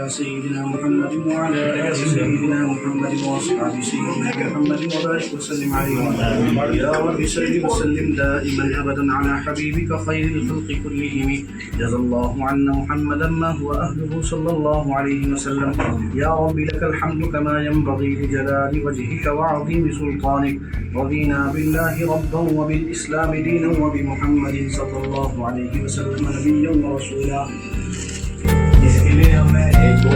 سيدنا محمد وعلى آل سيدنا محمد وأصحاب سيدنا محمد وبارك وسلم عليه يا رب صل وسلم دائما أبدا على حبيبك خير الخلق كلهم جزا الله عنا محمدا ما هو أهله صلى الله عليه وسلم يا رب لك الحمد كما ينبغي لجلال وجهك وعظيم سلطانك رضينا بالله ربا وبالإسلام دينا وبمحمد صلى الله عليه وسلم نبيا ورسولا. इसके लिए हमें एक दो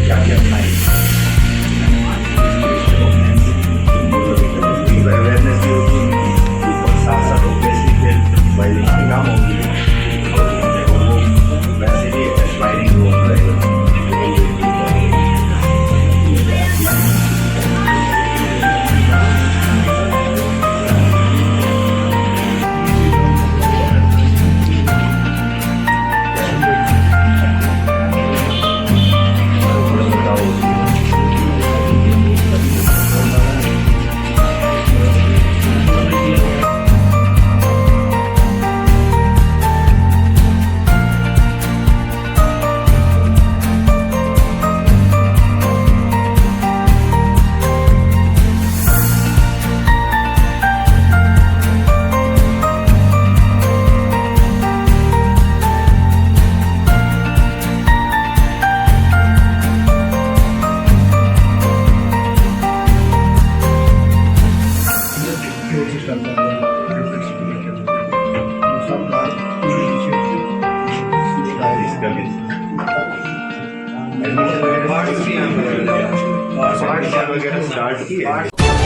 क्या क्या अवेयरनेस भी होगी और साथ साथ ऑब्वियसली फिर वायरिंग की काम होगी और वो वैसे भी वायरिंग हो रहेगा. एडमिशन वगैरह स्टार्ट किए.